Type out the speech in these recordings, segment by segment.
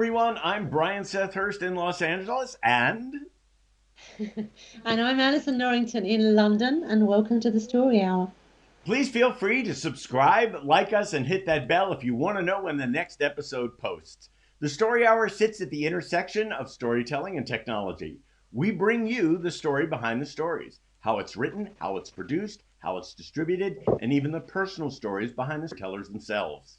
everyone. I'm Brian Seth Hurst in Los Angeles, and And I'm Alison Norrington in London, and welcome to the Story Hour. please feel free to subscribe, like us, and hit that bell if you want to know when the next episode posts. The Story Hour sits at the intersection of storytelling and technology. We bring you the story behind the stories, how it's written, how it's produced, how it's distributed, and even the personal stories behind the storytellers themselves.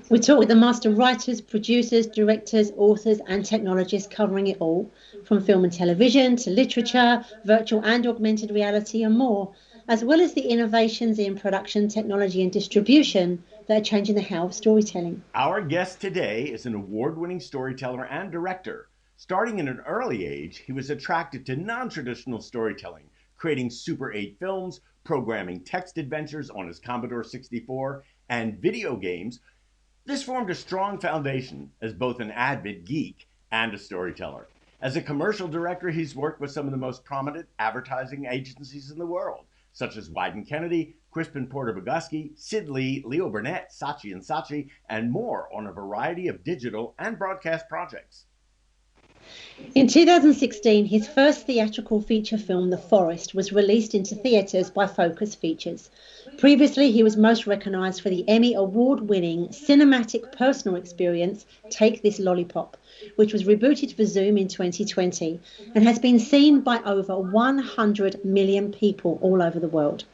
We talk with the master writers, producers, directors, authors, and technologists covering it all, from film and television to literature, virtual and augmented reality, and more, as well as the innovations in production, technology, and distribution that are changing the how of storytelling. Our guest today is an award-winning storyteller and director. Starting in an early age, he was attracted to non-traditional storytelling, creating Super 8 films, programming text adventures on his Commodore 64, and video games. This formed a strong foundation as both an avid geek and a storyteller. As a commercial director, he's worked with some of the most prominent advertising agencies in the world, such as Wyden Kennedy, Crispin Porter Bogusky, Sid Lee, Leo Burnett, Saatchi and Saatchi, and more on a variety of digital and broadcast projects. In 2016, his first theatrical feature film, The Forest, was released into theatres by Focus Features. Previously, he was most recognised for the Emmy Award-winning cinematic personal experience, Take This Lollipop, which was rebooted for Zoom in 2020 and has been seen by over 100 million people all over the world.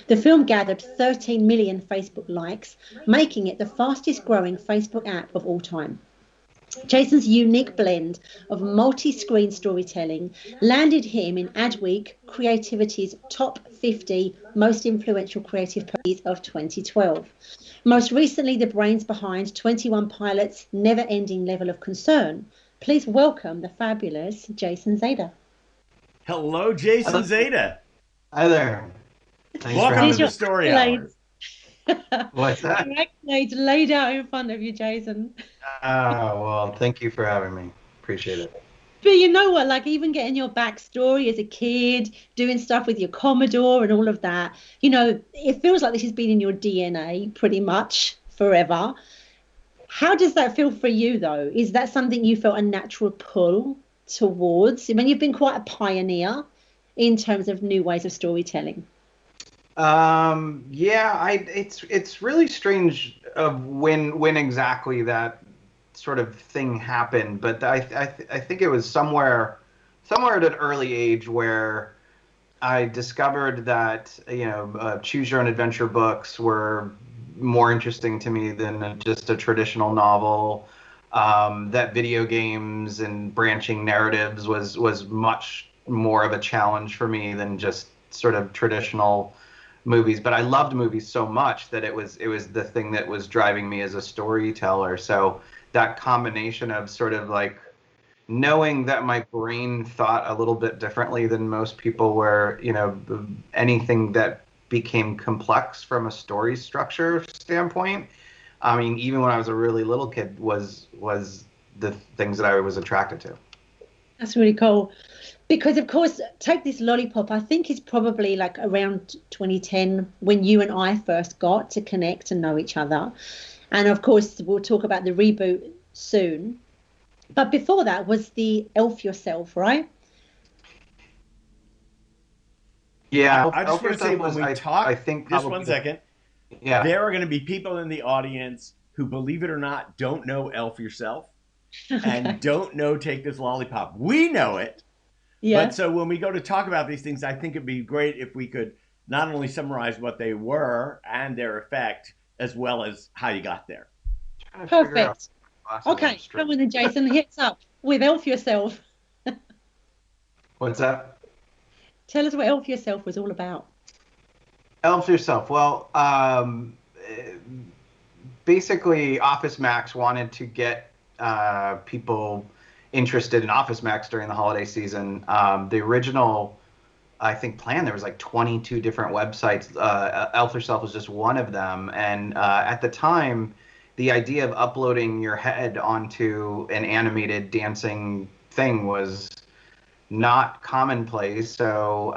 The film gathered 13 million Facebook likes, making it the fastest growing Facebook app of all time. Jason's unique blend of multi-screen storytelling landed him in Adweek Creativity's top 50 most influential creative persons of 2012. Most recently, the brains behind 21 Pilots' never-ending level of concern. Please welcome the fabulous Jason Zada. Hello, Jason Zada. Hi there. Thanks for Welcome having to the me. Story Hour. What's that? Your accolades laid out in front of you, Jason. Well, thank you for having me. Appreciate it. But you know what, like even getting your backstory as a kid, doing stuff with your Commodore and all of that, it feels like this has been in your DNA pretty much forever. How does that feel for you, though? Is that something you felt a natural pull towards? I mean, you've been quite a pioneer in terms of new ways of storytelling. It's really strange of when exactly that sort of thing happened, but I think it was somewhere at an early age where I discovered that choose your own adventure books were more interesting to me than just a traditional novel. That video games and branching narratives was much more of a challenge for me than just sort of traditional movies. But I loved movies so much that it was the thing that was driving me as a storyteller. So that combination of sort of like knowing that my brain thought a little bit differently than most people, where anything that became complex from a story structure standpoint, I mean, even when I was a really little kid, was the things that I was attracted to. That's really cool. Because, of course, Take This Lollipop, I think is probably like around 2010 when you and I first got to connect and know each other. And, of course, we'll talk about the reboot soon. But before that was the Elf Yourself, right? Yeah, I just want to say when we talk, I think just one second, yeah. there are going to be people in the audience who, believe it or not, don't know Elf Yourself and don't know Take This Lollipop. We know it. Yeah. But so when we go to talk about these things, I think it'd be great if we could not only summarize what they were and their effect, as well as how you got there. Perfect. Okay, come on then, Jason. Hits up with Elf Yourself. What's that? Tell us what Elf Yourself was all about. Elf Yourself. Well, basically, Office Max wanted to get people interested in Office Max during the holiday season. The original, I think, plan, there was like 22 different websites. Elf Yourself was just one of them. And at the time, the idea of uploading your head onto an animated dancing thing was not commonplace. So,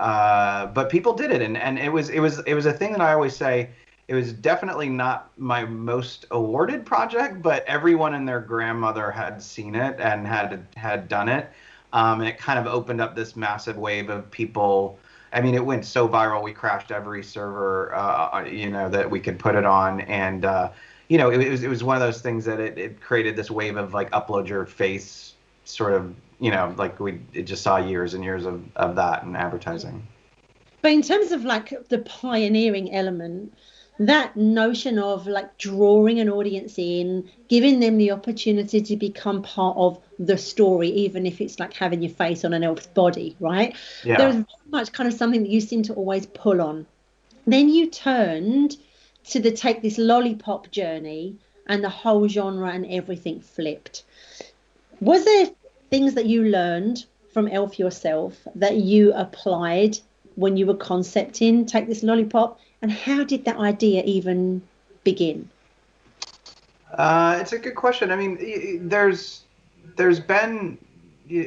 but people did it, and it was a thing that I always say. it was definitely not my most awarded project, but everyone and their grandmother had seen it and had done it. And it kind of opened up this massive wave of people. I mean, it went so viral. We crashed every server, that we could put it on, and it was one of those things that it created this wave of like upload your face, sort of, like it just saw years and years of that in advertising. But in terms of like the pioneering element, that notion of like drawing an audience in, giving them the opportunity to become part of the story, even if it's like having your face on an elf's body, right? Yeah. There was very much kind of something that you seem to always pull on. Then you turned to take this lollipop journey, and the whole genre and everything flipped. Was there things that you learned from Elf yourself that you applied when you were concepting Take This Lollipop, and how did that idea even begin? It's a good question. I mean, there's been,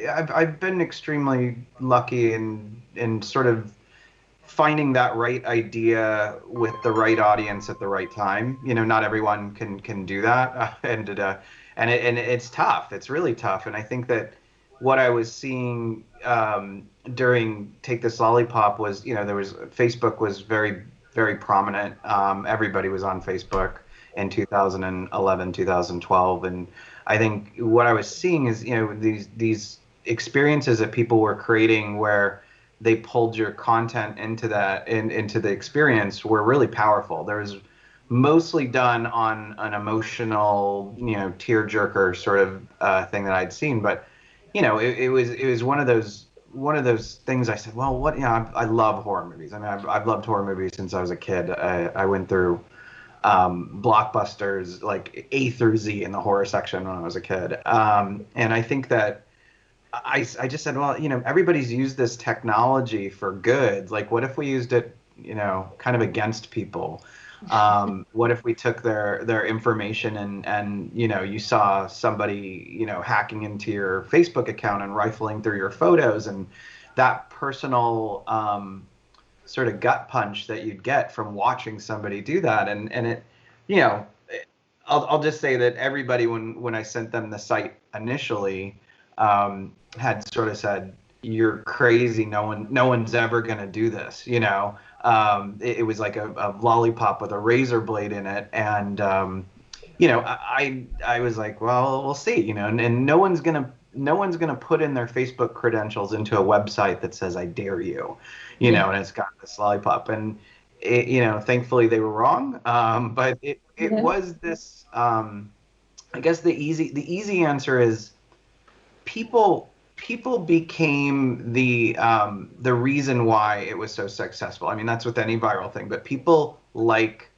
I've been extremely lucky in sort of finding that right idea with the right audience at the right time. Not everyone can do that, and it's tough. It's really tough. And I think that what I was seeing during Take This Lollipop was, Facebook was very, very prominent. Everybody was on Facebook in 2011, 2012, and I think what I was seeing is, these experiences that people were creating where they pulled your content into the experience were really powerful. There was mostly done on an emotional, tearjerker sort of thing that I'd seen, but it was one of those things. I said, well, I love horror movies. I mean, I've loved horror movies since I was a kid. I went through blockbusters like A through Z in the horror section when I was a kid, and I think that I just said, well, everybody's used this technology for good. Like, what if we used it, kind of against people? What if we took their information and you saw somebody, hacking into your Facebook account and rifling through your photos, and that personal sort of gut punch that you'd get from watching somebody do that. And it, I'll just say that everybody, when I sent them the site initially, had sort of said, "You're crazy. No one's ever gonna do this." It was like a lollipop with a razor blade in it, and I was like, well, we'll see, and no one's gonna put in their Facebook credentials into a website that says, "I dare you," and it's got this lollipop, and thankfully they were wrong, but it was this. I guess the easy answer is people became the reason why it was so successful. I mean, that's with any viral thing, but people like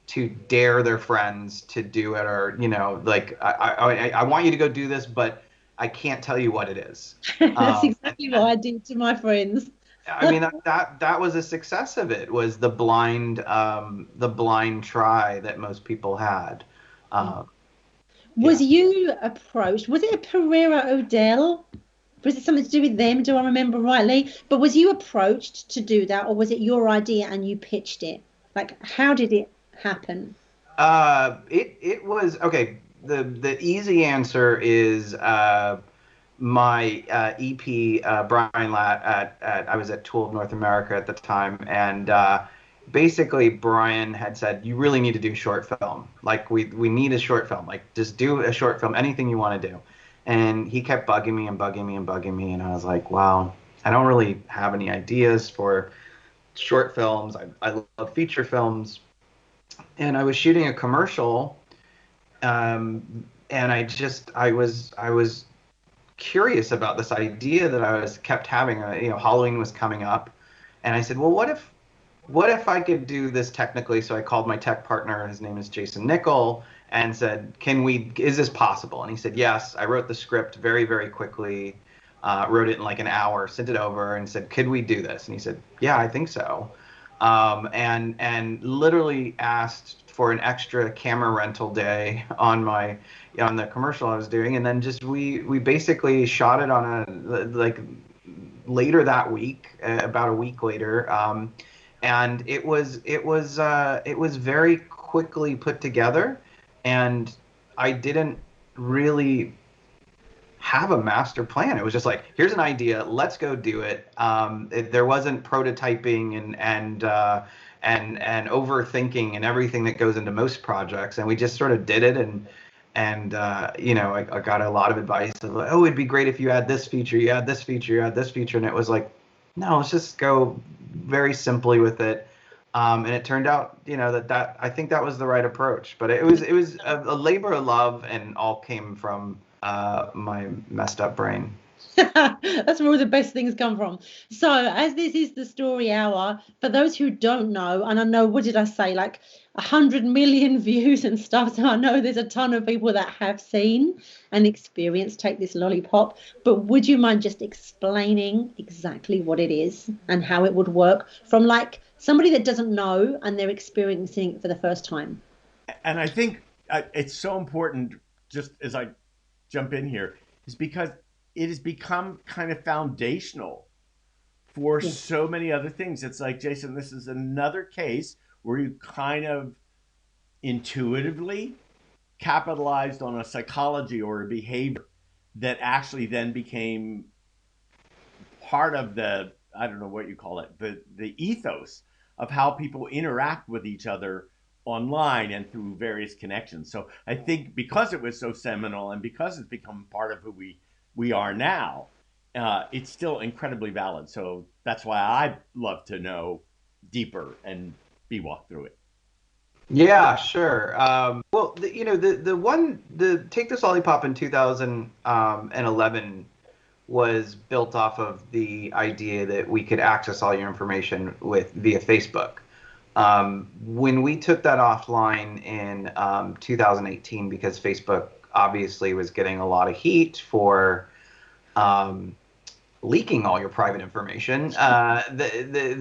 to dare their friends to do it, or like, I want you to go do this, but I can't tell you what it is. That's exactly what I did to my friends. I mean, that was a success of it, was the blind try that most people had. Was you approached? Was it a Pereira Odell? Was it something to do with them? Do I remember rightly? But was you approached to do that, or was it your idea and you pitched it? Like, how did it happen? It was okay. The easy answer is my EP, Brian Latt, I was at Tool of North America at the time, and basically Brian had said, you really need to do short film. Like, we need a short film. Like, just do a short film, anything you want to do. And he kept bugging me and bugging me and bugging me, and I was like, wow, I don't really have any ideas for short films. I love feature films. And I was shooting a commercial, and I was curious about this idea that I was kept having. Halloween was coming up, and I said, well, what if I could do this technically? So I called my tech partner, his name is Jason Nickel, and said, is this possible? And he said, yes. I wrote the script very, very quickly, wrote it in like an hour, sent it over, and said, could we do this? And he said, yeah, I think so. And literally asked for an extra camera rental day on the commercial I was doing, and then just we basically shot it on later that week, about a week later, and it was very quickly put together, and I didn't really have a master plan. It was just like, here's an idea, let's go do it. There wasn't prototyping and overthinking and everything that goes into most projects, and we just sort of did it. I got a lot of advice of like, oh, it'd be great if you add this feature, you add this feature, you add this feature, and it was like, no, let's just go very simply with it. And it turned out, that I think that was the right approach. But it was a labor of love, and all came from my messed up brain. That's where all the best things come from. So, as this is the story hour, for those who don't know, and I know, what did I say, like 100 million views and stuff, so I know there's a ton of people that have seen and experienced Take This Lollipop, but would you mind just explaining exactly what it is and how it would work from like somebody that doesn't know and they're experiencing it for the first time? And I think it's so important, just as I jump in here, is because it has become kind of foundational for Yeah. so many other things. It's like, Jason, this is another case where you kind of intuitively capitalized on a psychology or a behavior that actually then became part of the, I don't know what you call it, the ethos of how people interact with each other online and through various connections. So I think because it was so seminal and because it's become part of who we are now, it's still incredibly valid. So that's why I love to know deeper and be walked through it. Yeah, sure. Well, the Take This Lollipop in 2011 was built off of the idea that we could access all your information via Facebook. When we took that offline in 2018, because Facebook obviously was getting a lot of heat for leaking all your private information,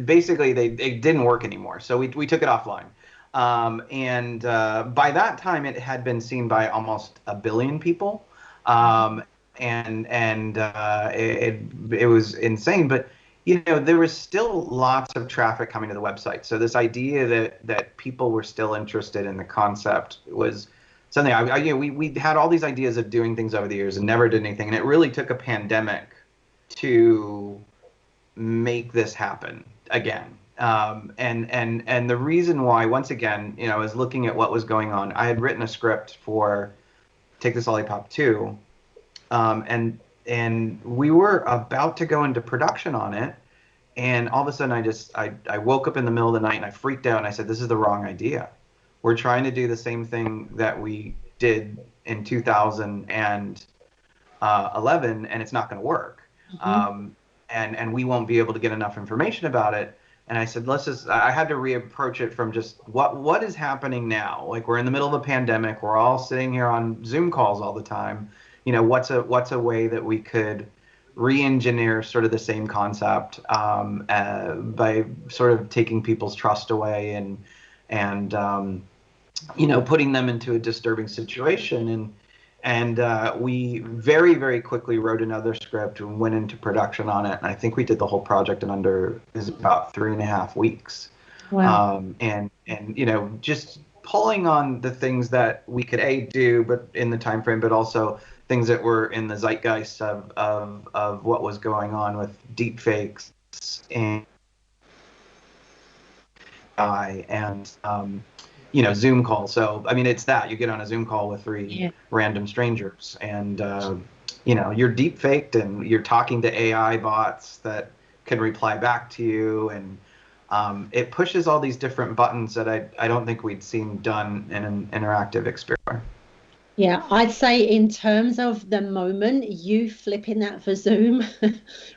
basically they didn't work anymore. So we took it offline. And by that time, it had been seen by almost 1 billion people. It was insane. But there was still lots of traffic coming to the website. So this idea that people were still interested in the concept was something we had all these ideas of doing things over the years and never did anything. And it really took a pandemic to make this happen again. And the reason why, once again, I was looking at what was going on. I had written a script for Take This Lollipop 2, and we were about to go into production on it, and all of a sudden I woke up in the middle of the night and I freaked out and I said, this is the wrong idea. We're trying to do the same thing that we did in 2011, and it's not going to work. Mm-hmm. And we won't be able to get enough information about it. And I said, I had to reapproach it from just what is happening now? Like, we're in the middle of a pandemic. We're all sitting here on Zoom calls all the time. What's a way that we could re-engineer sort of the same concept by sort of taking people's trust away and putting them into a disturbing situation. And we very, very quickly wrote another script and went into production on it. And I think we did the whole project in about 3.5 weeks. Wow. And just pulling on the things that we could do, but in the time frame, but also things that were in the zeitgeist of what was going on with deep fakes and Zoom calls. So, I mean, it's that you get on a Zoom call with three random strangers, and you're deep faked, and you're talking to AI bots that can reply back to you, and it pushes all these different buttons that I don't think we'd seen done in an interactive experience. Yeah, I'd say in terms of the moment, you flipping that for Zoom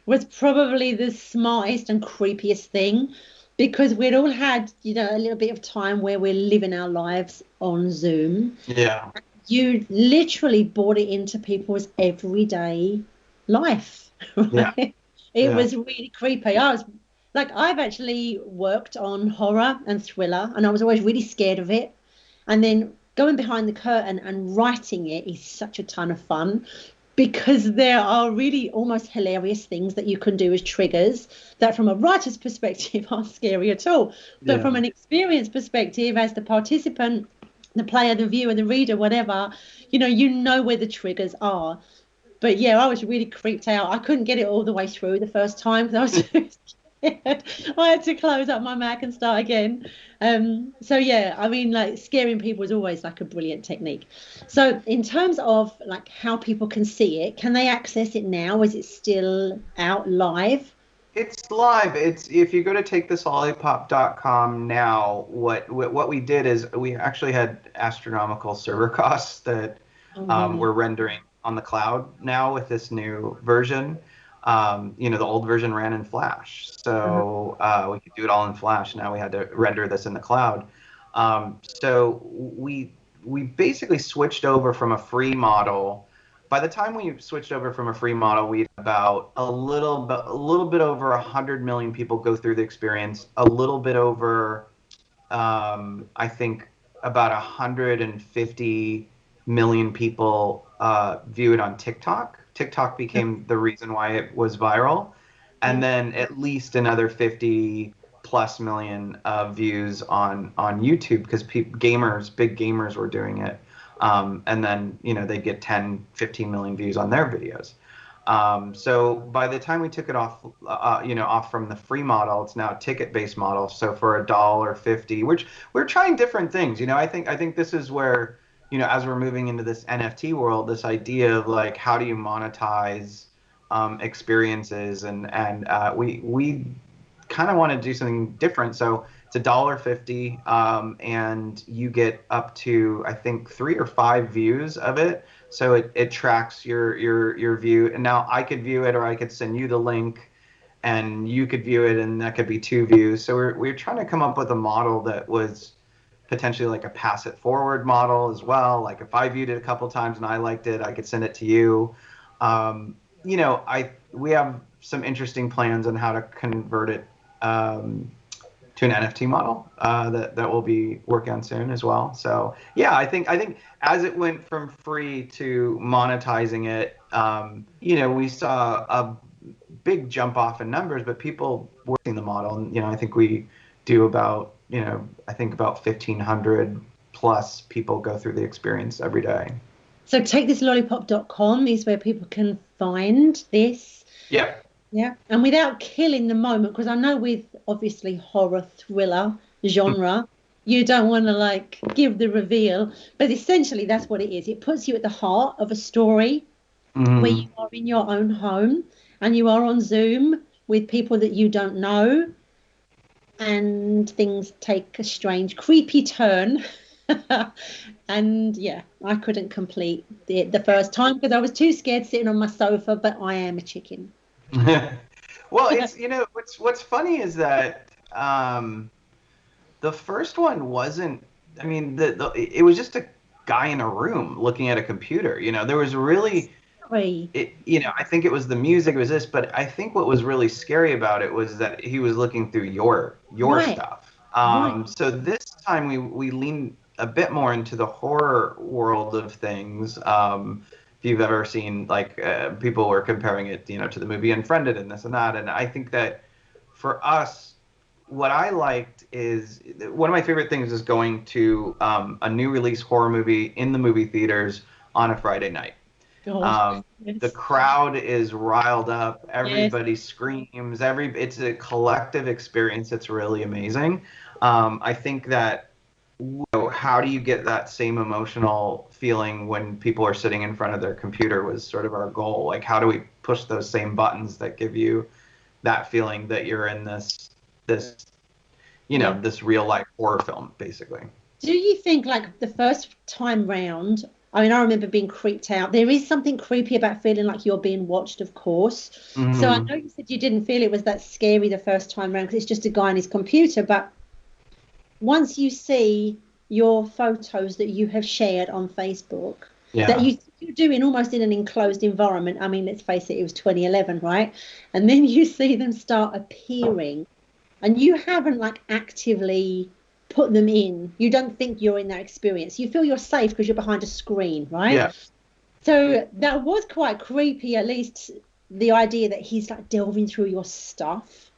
was probably the smartest and creepiest thing, because we'd all had, a little bit of time where we're living our lives on Zoom. Yeah. You literally brought it into people's everyday life, right? Yeah. It was really creepy. I've actually worked on horror and thriller, and I was always really scared of it. And then going behind the curtain and writing it is such a ton of fun. because there are really almost hilarious things that you can do as triggers that from a writer's perspective aren't scary at all. But from an experience perspective, as the participant, the player, the viewer, the reader, whatever, you know where the triggers are. But yeah, I was really creeped out. I couldn't get it all the way through the first time because I was too scared. I had to close up my Mac and start again. So yeah, I mean, like scaring people is always like a brilliant technique. So in terms of like how people can see it, can they access it now? Is it still out live? It's live. It's if you go to takethislollipop.com now, what we did is we actually had astronomical server costs that we're rendering on the cloud now with this new version. The old version ran in Flash, so we could do it all in Flash. Now we had to render this in the cloud. So we basically switched over from a free model. By the time we switched over from a free model, we had about a little bit over 100 million people go through the experience. A little bit over, I think, about 150 million people view it on TikTok. TikTok became the reason why it was viral, and then at least another 50 plus million views on YouTube because big gamers were doing it. And then, they get 10, 15 million views on their videos. So by the time we took it off, off from the free model, it's now a ticket-based model. So for $1.50, which we're trying different things. I think this is where, as we're moving into this NFT world, this idea of like, how do you monetize experiences? And we kind of want to do something different. So it's $1.50, and you get up to, I think, 3 or 5 views of it. So it tracks your view. And now I could view it, or I could send you the link, and you could view it, and that could be 2 views. So we're trying to come up with a model that was potentially like a pass it forward model as well. Like if I viewed it a couple times and I liked it, I could send it to you. We have some interesting plans on how to convert it to an NFT model that we'll be working on soon as well. So yeah, I think as it went from free to monetizing it, we saw a big jump off in numbers, but people were seeing the model, and I think we do about about 1,500 plus people go through the experience every day. So takethislollipop.com is where people can find this. Yeah. Yeah, and without killing the moment, because I know with obviously horror thriller genre, you don't want to like give the reveal, but essentially that's what it is. It puts you at the heart of a story where you are in your own home and you are on Zoom with people that you don't know, and things take a strange, creepy turn. And yeah, I couldn't complete the first time because I was too scared sitting on my sofa, but I am a chicken. Well, it's what's funny is that the first one wasn't. I mean, it was just a guy in a room looking at a computer. There was really, I think it was the music, it was this, but I think what was really scary about it was that he was looking through your stuff. So this time we leaned a bit more into the horror world of things. If you've ever seen, like, people were comparing it, to the movie Unfriended and this and that. And I think that for us, what I liked is, one of my favorite things is going to a new release horror movie in the movie theaters on a Friday night. Yes. The crowd is riled up. Everybody screams. It's a collective experience. It's really amazing. I think that, how do you get that same emotional feeling when people are sitting in front of their computer was sort of our goal. Like, how do we push those same buttons that give you that feeling that you're in this real life horror film, basically. Do you think, like, the first time round, I mean, I remember being creeped out. There is something creepy about feeling like you're being watched, of course. Mm-hmm. So I know you said you didn't feel it was that scary the first time round because it's just a guy on his computer. But once you see your photos that you have shared on Facebook, that you're doing almost in an enclosed environment. I mean, let's face it was 2011, right? And then you see them start appearing and you haven't, like, actively put them in. You don't think you're in that experience. You feel you're safe because you're behind a screen, right? Yeah. So that was quite creepy, at least the idea that he's like delving through your stuff.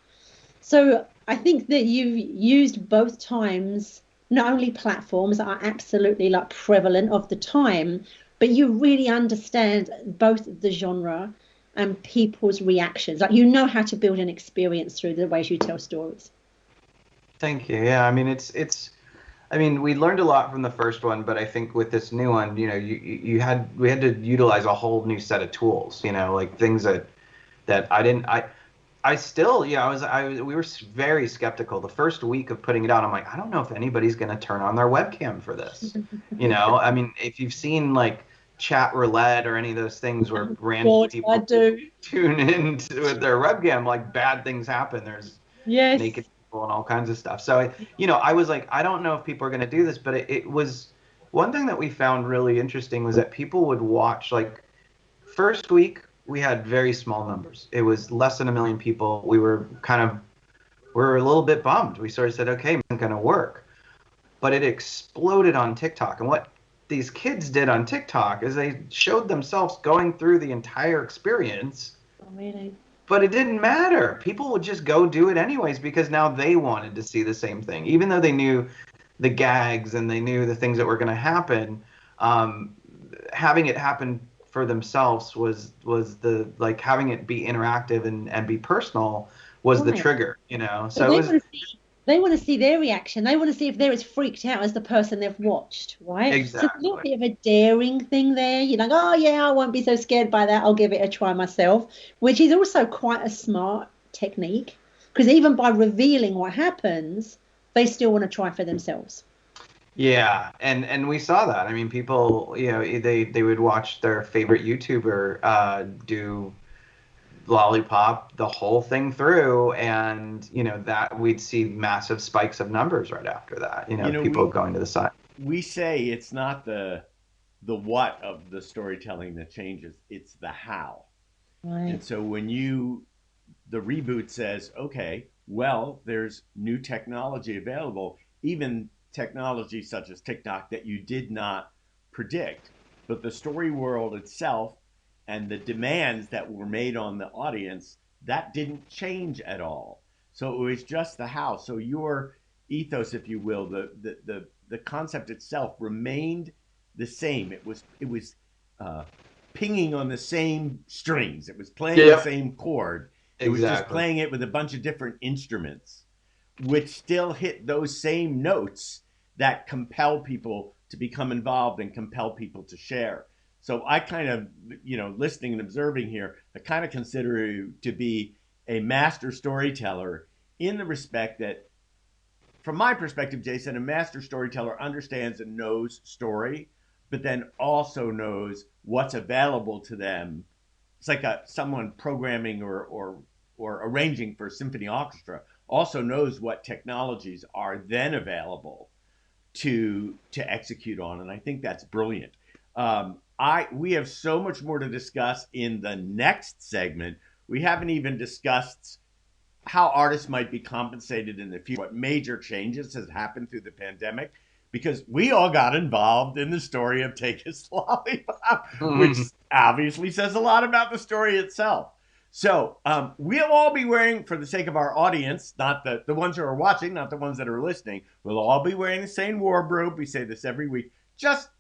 So I think that you've used both times, not only platforms that are absolutely like prevalent of the time, but you really understand both the genre and people's reactions. Like you know how to build an experience through the ways you tell stories. Thank you. Yeah, I mean I mean, we learned a lot from the first one, but I think with this new one, you know, we had to utilize a whole new set of tools, you know, like things that I still, yeah, we were very skeptical the first week of putting it out. I'm like, I don't know if anybody's going to turn on their webcam for this. You know, I mean, if you've seen like chat roulette or any of those things where random God, I people do. tune in with their webcam, like bad things happen. There's Yes. naked people and all kinds of stuff. So, you know, I was like, I don't know if people are going to do this, but it was one thing that we found really interesting was that people would watch like first week we had very small numbers. It was less than 1 million people. We were a little bit bummed. We sort of said, okay, it's not going to work. But it exploded on TikTok. And what these kids did on TikTok is they showed themselves going through the entire experience. Oh, really? But it didn't matter. People would just go do it anyways because now they wanted to see the same thing. Even though they knew the gags and they knew the things that were going to happen, having it happen for themselves was the like having it be interactive and be personal was the Right. trigger, you know. So So it was they want to see their reaction. They want to see if they're as freaked out as the person they've watched, right? So it's a little exactly. bit of a daring thing there. You're like, oh yeah, I won't be so scared by that. I'll give it a try myself, which is also quite a smart technique because even by revealing what happens, they still want to try for themselves. Yeah, and we saw that. I mean, people, you know, they would watch their favorite YouTuber do Lollipop the whole thing through, and you know that we'd see massive spikes of numbers right after that. You You know, know, people going to the site. we say it's not the what of the storytelling that changes, it's the how. Right. And so when the reboot says, okay, well, there's new technology available, even technology such as TikTok that you did not predict, but the story world itself and the demands that were made on the audience, that didn't change at all. So it was just the how. So your ethos, if you will, the concept itself remained the same. It was uh, pinging on the same strings. It was playing the Yep, same chord. It was just exactly. playing it with a bunch of different instruments, which still hit those same notes that compel people to become involved and compel people to share. So I kind of, listening and observing here, I kind of consider you to be a master storyteller in the respect that, from my perspective, Jason, a master storyteller understands and knows story, but then also knows what's available to them. It's like someone programming or arranging for a symphony orchestra also knows what technologies are then available to execute on, and I think that's brilliant. We have so much more to discuss in the next segment. We haven't even discussed how artists might be compensated in the future, what major changes has happened through the pandemic, because we all got involved in the story of Take His Lollipop, which obviously says a lot about the story itself. So we'll all be wearing, for the sake of our audience, not the ones who are watching, not the ones that are listening, we'll all be wearing the same wardrobe. We say this every week, just,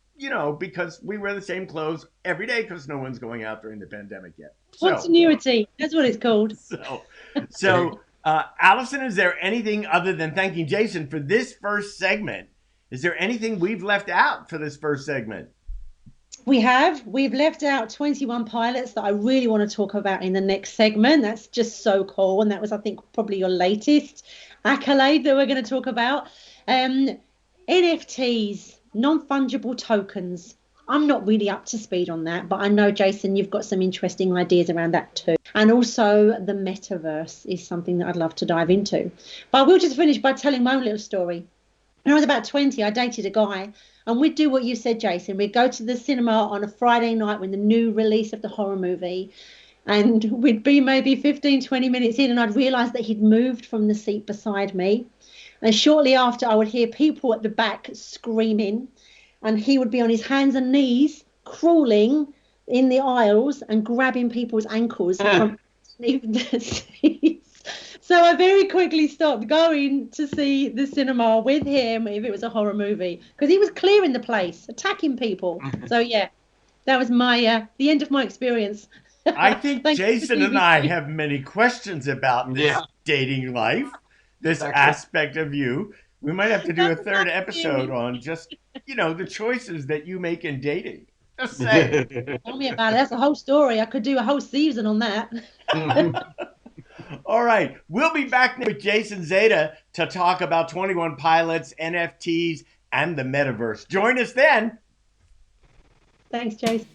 because we wear the same clothes every day because no one's going out during the pandemic yet. Continuity. That's what it's called. So, Allison, is there anything other than thanking Jason for this first segment? Is there anything we've left out for this first segment? We've left out 21 pilots that I really want to talk about in the next segment. That's just so cool. And that was, I think, probably your latest accolade that we're going to talk about. NFTs, non-fungible tokens. I'm not really up to speed on that, but I know, Jason, you've got some interesting ideas around that too. And also the metaverse is something that I'd love to dive into. But I will just finish by telling my own little story. When I was about 20, I dated a guy, and we'd do what you said, Jason. We'd go to the cinema on a Friday night when the new release of the horror movie, and we'd be maybe 15, 20 minutes in, and I'd realise that he'd moved from the seat beside me. And shortly after, I would hear people at the back screaming, and he would be on his hands and knees crawling in the aisles and grabbing people's ankles from underneath the seats. So I very quickly stopped going to see the cinema with him if it was a horror movie, because he was clearing the place, attacking people. So yeah, that was my the end of my experience. I think Thanks for Jason and TV. I have many questions about this Yeah. dating life, this Excellent. aspect of you. We might have to do a third Thank episode you. on just, the choices that you make in dating. Just saying. Tell me about it. That's a whole story. I could do a whole season on that. All right. We'll be back with Jason Zada to talk about 21 Pilots, NFTs, and the Metaverse. Join us then. Thanks, Jason.